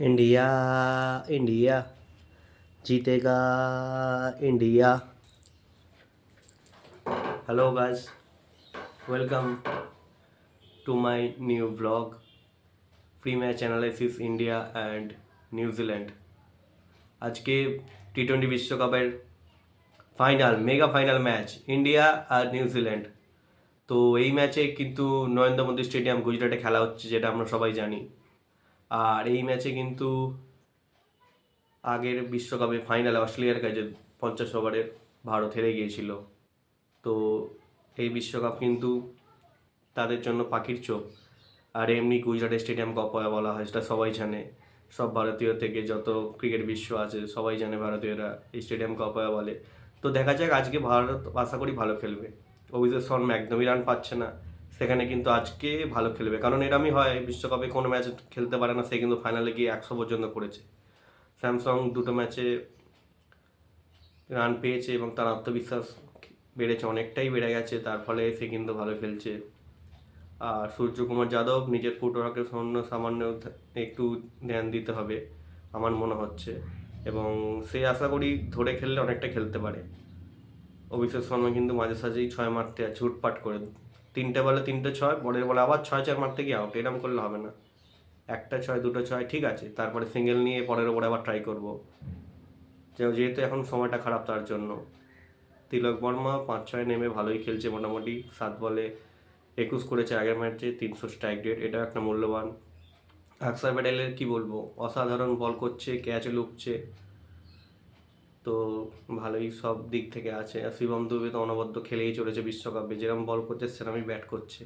India India जीतेगा India. Hello guys, welcome to my new vlog pre match analysis India and New Zealand. আজকে টি-20 বিশ্বকাপের mega final match India আর New Zealand. তো এই ম্যাচে কিন্তু নরেন্দ্র মোদী স্টেডিয়াম গুজরাটে খেলা হচ্ছে, যেটা আমরা সবাই জানি। আর এই ম্যাচে কিন্তু আগের বিশ্বকাপে ফাইনালে অস্ট্রেলিয়ার কাছে 50 ওভারে ভারত হেরে গিয়েছিল। তো এই বিশ্বকাপ কিন্তু তাদের জন্য পাখির চোখ। আর এমনি গুজরাট স্টেডিয়ামকে অপয়া বলা হয়, সেটা সবাই জানে। সব ভারতীয় থেকে যত ক্রিকেট বিশ্ব আছে সবাই জানে ভারতীয়রা এই স্টেডিয়ামকে অপয়া বলে। তো দেখা যাক, আজকে ভারত আশা করি ভালো খেলবে। অভিষেক শর্মা একদমই রান পাচ্ছে না, সেখানে কিন্তু আজকে ভালো খেলবে, কারণ এরমই হয় বিশ্বকাপে কোনো ম্যাচ খেলতে পারে না, সে কিন্তু ফাইনালে গিয়ে 100 পর্যন্ত করেছে। স্যামসং দুটো ম্যাচে রান পেয়েছে এবং তার আত্মবিশ্বাস বেড়েছে, অনেকটাই বেড়ে গেছে, তার ফলে সে কিন্তু ভালো খেলছে। আর সূর্যকুমার যাদব নিজের ফুটওয়ার্কের সামান্য একটু ধ্যান দিতে হবে আমার মনে হচ্ছে, এবং সে আশা করি ধরে খেললে অনেকটা খেলতে পারে। অভিষেক শর্মা কিন্তু মাঝে সাঝেই 6 মারতে আছে হুটপাট করে, 3টে বলে 3টে 6, পরের বলে আবার 6-4 মারতে গিয়ে আউট। এরকম করলে হবে না, 1টা 6 2টো 6 ঠিক আছে, তারপরে সিঙ্গেল নিয়ে পরের ওপরে আবার ট্রাই করবো, যেহেতু এখন সময়টা খারাপ তার জন্য। তিলক বর্মা 5-6 নেমে ভালোই খেলছে, মোটামুটি 7 বলে 21 করেছে আগের ম্যাচে, 300 স্ট্রাইক রেট, এটা একটা মূল্যবান। আকসার প্যাটেলের কি বলবো, অসাধারণ বল করছে, ক্যাচে লুকছে, তো ভালোই সব দিক থেকে আছে। আর শিবম দুবে তো অনবদ্য খেলেই চলেছে বিশ্বকাপে, যেরকম বল করছে সেরকমই ব্যাট করছে।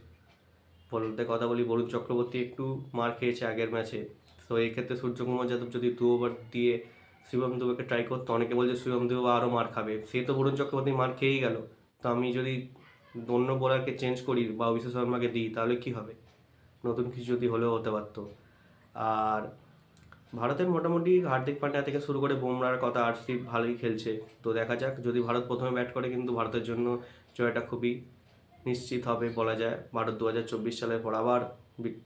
বলতে কথা বলি, বরুণ চক্রবর্তী একটু মার খেয়েছে আগের ম্যাচে, তো এই ক্ষেত্রে সূর্যকুমার যাদব যদি 2 ওভার দিয়ে শিবম দুবেকে ট্রাই করতো, অনেকে বলছে শিবম দুবে আরও মার খাবে, সে তো বরুণ চক্রবর্তী মার খেয়েই গেল, তো আমি যদি অন্য বোলারকে চেঞ্জ করি বা অভিষেক শর্মাকে দিই তাহলে কি হবে, নতুন কিছু যদি হলেও হতে পারতো। আর ভারতের মোটামুটি হার্দিক পান্ডিয়া থেকে শুরু করে বুমরার কথা, আরসিব ভালোই খেলছে, তো দেখা যাক। যদি ভারত প্রথমে ব্যাট করে কিন্তু ভারতের জন্য জয়টা খুবই নিশ্চিত হবে বলা যায়। ভারত 2024 সালের পর আবার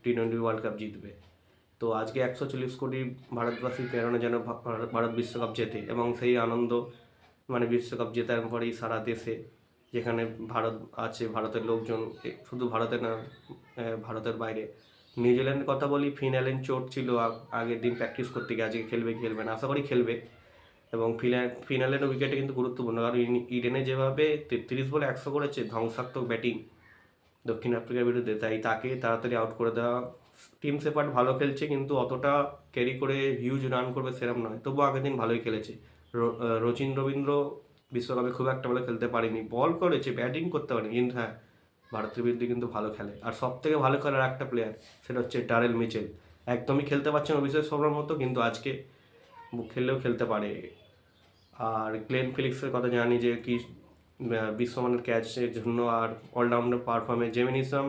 টি-20 ওয়ার্ল্ড কাপ জিতবে। তো আজকে 140 কোটি ভারতবাসী প্রেরণা যেন ভারত বিশ্বকাপ জেতে, এবং সেই আনন্দ মানে বিশ্বকাপ জেতার পরেই সারা দেশে, যেখানে ভারত আছে, ভারতের লোকজন, শুধু ভারতে না, ভারতের বাইরে। নিউজিল্যান্ডের কথা বলি, ফিন অ্যালেন চোট ছিল, আগের দিন প্র্যাকটিস করতে গিয়ে, আজকে খেলবে কি খেলবে না, আশা করি খেলবে। এবং ফিনালের উইকেটে কিন্তু গুরুত্বপূর্ণ, কারণ ইডেনে যেভাবে 33 বলে 100 করেছে, ধ্বংসাত্মক ব্যাটিং দক্ষিণ আফ্রিকার বিরুদ্ধে, তাই তাকে তাড়াতাড়ি আউট করে দেওয়া। টিম সেপার্ট ভালো খেলছে, কিন্তু অতটা ক্যারি করে হিউজ রান করবে সেরম নয়, তবুও আগের দিন ভালোই খেলেছে। রচিন রবীন্দ্র বিশ্বকাপে খুব একটা ভালো খেলতে পারেনি, বল করেছে, ব্যাটিং করতে পারেনি, কিন্তু হ্যাঁ ভারতের বিরুদ্ধে কিন্তু ভালো খেলে। আর সব থেকে ভালো খেলার একটা প্লেয়ার, সেটা হচ্ছে ডারেল মিচেল। একদমই খেলতে পারছেন অভিষেক শর্মার মতো, কিন্তু আজকে খেললেও খেলতে পারে। আর গ্লেন ফিলিক্সের কথা জানি যে কি বিশ্বমানের ক্যাচের জন্য আর অলরাউন্ডার পারফর্মে জেমিনিসম।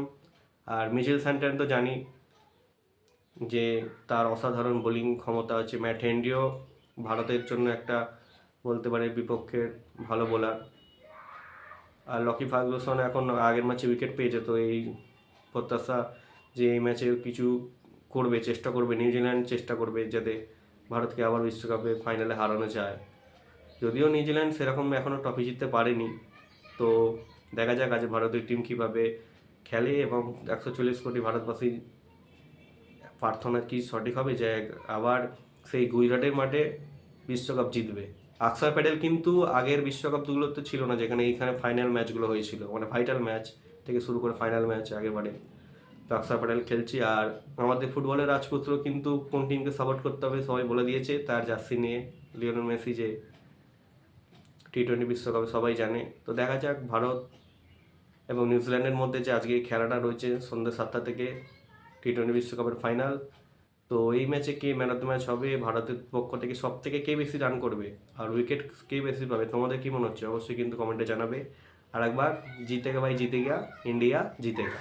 আর মিচেল স্যান্টন তো জানি যে তার অসাধারণ বোলিং ক্ষমতা আছে। ম্যাট হেনরিও ভারতের জন্য একটা বলতে পারে বিপক্ষের ভালো বোলার। আর লকি ফার্গুসন এখন আগের ম্যাচে উইকেট পেয়েছে, তো এই প্রত্যাশা যে এই ম্যাচে কিছু করবে, চেষ্টা করবে, নিউজিল্যান্ড চেষ্টা করবে যাতে ভারতকে আবার বিশ্বকাপে ফাইনালে হারানো যায়। যদিও নিউজিল্যান্ড সেরকম এখনও ট্রফি জিততে পারেনি, তো দেখা যাক আজ ভারতীয় টিম কীভাবে খেলে, এবং 140 কোটি ভারতবাসী প্রার্থনা কি সঠিক হবে যে আবার সেই গুজরাটের মাঠে বিশ্বকাপ জিতবে। আকসার প্যাটেল কিন্তু আগের বিশ্বকাপগুলোতে ছিল না, যেখানে এইখানে ফাইনাল ম্যাচগুলো হয়েছিল, মানে ভাইটাল ম্যাচ থেকে শুরু করে ফাইনাল ম্যাচ আগেবারে। তো আকসার প্যাটেল খেলছি। আর আমাদের ফুটবলের রাজপুত্র কিন্তু কোন টিমকে সাপোর্ট করতে হবে সবাই বলে দিয়েছে, তার জার্সি নিয়ে লিওনেল মেসি যে টি-20 বিশ্বকাপে সবাই জানে। তো দেখা যাক ভারত এবং নিউজিল্যান্ডের মধ্যে যে আজকে খেলাটা রয়েছে সন্ধ্যে 7টা থেকে, টি-20 বিশ্বকাপের ফাইনাল। তো এই ম্যাচে কে ম্যান অফ দ্য ম্যাচ হবে, ভারতের পক্ষ থেকে সব থেকে কে বেশি রান করবে, আর উইকেট কে বেশি পাবে, তোমাদের কি মনে হচ্ছে অবশ্যই কিন্তু কমেন্টে জানাবে। আর একবার জিতেগা ভাই জিতেগা, ইন্ডিয়া জিতেগা।